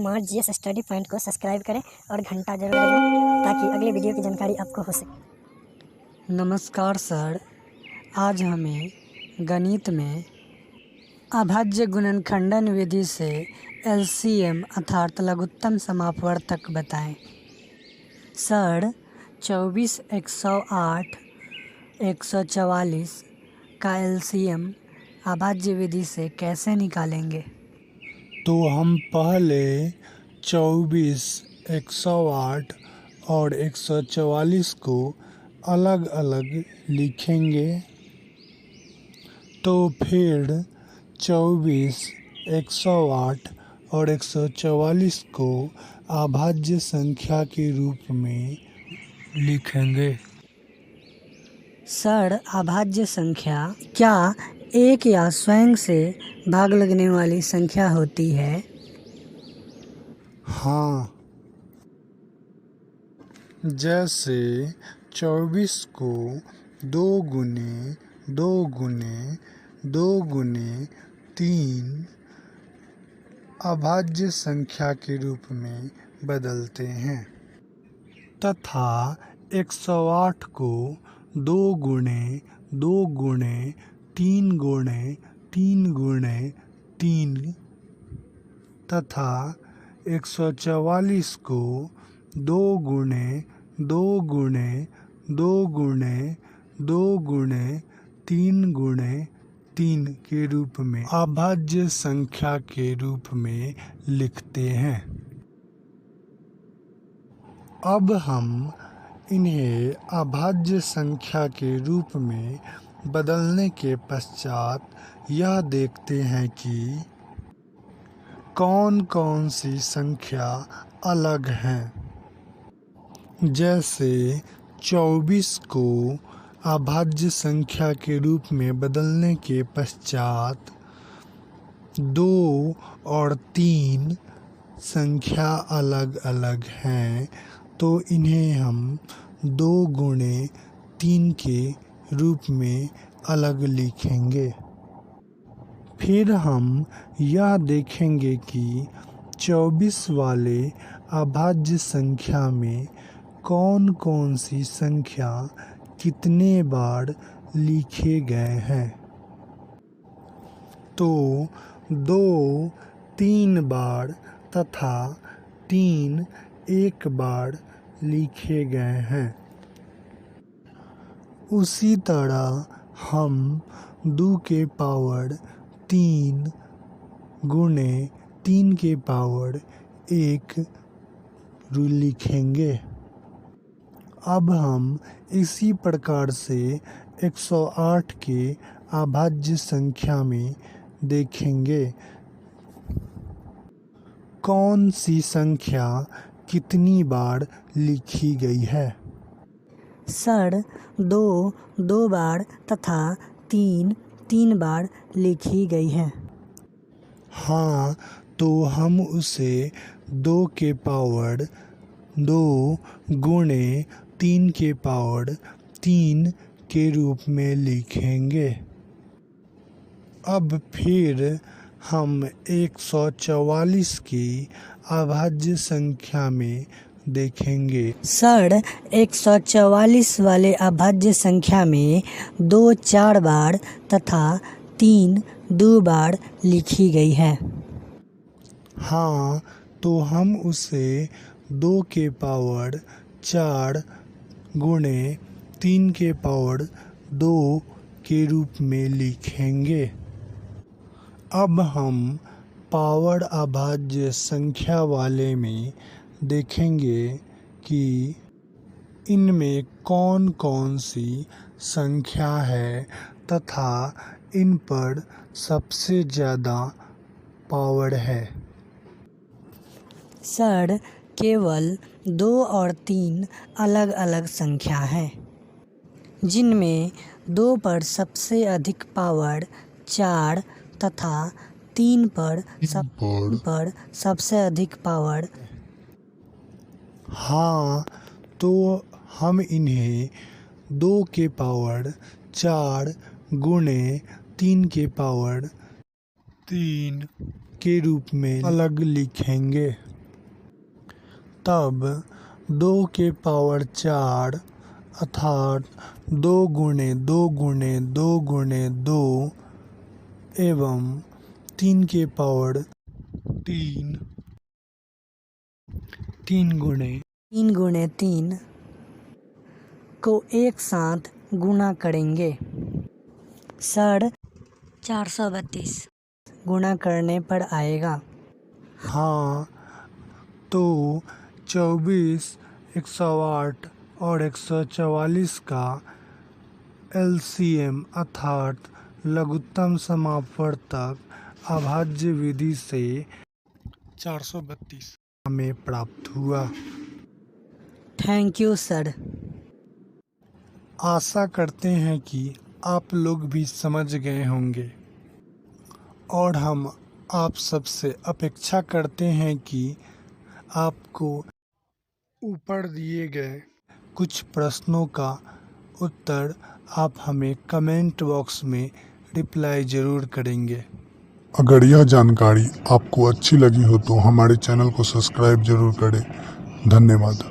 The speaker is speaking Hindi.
कुमार जीएस स्टडी पॉइंट को सब्सक्राइब करें और घंटा जरूर बजाएं ताकि अगले वीडियो की जानकारी आपको हो सके। नमस्कार सर, आज हमें गणित में अभाज्य गुणनखंडन विधि से एलसीएम अर्थात लघुत्तम समापवर्तक बताएं। सर, 24, 108, 144 का एलसीएम अभाज्य विधि से कैसे निकालेंगे? तो हम पहले 24, 108 और 144 को अलग अलग लिखेंगे। तो फिर 24, 108 और 144 को अभाज्य संख्या के रूप में लिखेंगे। सर, अभाज्य संख्या क्या एक या स्वयं से भाग लगने वाली संख्या होती है? हाँ, जैसे 24 को 2 गुने 2 गुने 2 गुने 3 अभाज्य संख्या के रूप में बदलते हैं, तथा 108 को 2 गुने 2 गुने 3 गुणे 3 गुणे 3 तथा 144 को 2 गुने 2 गुने 2 गुने 2 गुणे 3 गुणे 3 के रूप में अभाज्य संख्या के रूप में लिखते हैं। अब हम इन्हें अभाज्य संख्या के रूप में बदलने के पश्चात यह देखते हैं कि कौन कौन सी संख्या अलग हैं। जैसे 24 को अभाज्य संख्या के रूप में बदलने के पश्चात 2 और 3 संख्या अलग अलग हैं, तो इन्हें हम 2 गुणे 3 के रूप में अलग लिखेंगे। फिर हम यह देखेंगे कि 24 वाले अभाज्य संख्या में कौन कौन सी संख्या कितने बार लिखे गए हैं। तो 2 3 बार तथा 3 1 बार लिखे गए हैं। उसी तरह हम 2 के पावर 3 गुणे 3 के पावर 1 लिखेंगे। अब हम इसी प्रकार से 108 के अभाज्य संख्या में देखेंगे कौन सी संख्या कितनी बार लिखी गई है। सर, 2 2 बार तथा 3 3 बार लिखी गई है। हाँ, तो हम उसे 2 के पावर 2 गुणे 3 के पावर 3 के रूप में लिखेंगे। अब फिर हम 144 की अभाज्य संख्या में देखेंगे। सर, 144 वाले अभाज्य संख्या में 2 4 बार तथा 3 2 बार लिखी गई है। हाँ, तो हम उसे 2 के पावर 4 गुणे 3 के पावर 2 के रूप में लिखेंगे। अब हम पावर अभाज्य संख्या वाले में देखेंगे कि इनमें कौन कौन सी संख्या है तथा इन पर सबसे ज़्यादा पावर है। सर, केवल 2 और 3 अलग अलग संख्या हैं, जिनमें 2 पर सबसे अधिक पावर 4 तथा 3 पर सबसे अधिक पावर। हाँ, तो हम इन्हें 2 के पावर 4 गुणे 3 के पावर 3 के रूप में अलग लिखेंगे। तब 2 के पावर 4 अर्थात 2 गुणे 2 गुणे 2 गुणे 2 एवं 3 के पावर 3 3 गुणे 3 गुणे 3 को एक साथ गुणा करेंगे। सर 432 गुणा करने पर आएगा। हाँ, तो 24, 108 और 144 का एलसीएम अर्थात लघुत्तम समापवर्तक अभाज्य विधि से 432 हमें प्राप्त हुआ। Thank you sir. आशा करते हैं कि आप लोग भी समझ गए होंगे और हम आप सबसे अपेक्षा करते हैं कि आपको ऊपर दिए गए कुछ प्रश्नों का उत्तर आप हमें कमेंट बॉक्स में रिप्लाई ज़रूर करेंगे। अगर यह जानकारी आपको अच्छी लगी हो तो हमारे चैनल को सब्सक्राइब जरूर करें। धन्यवाद।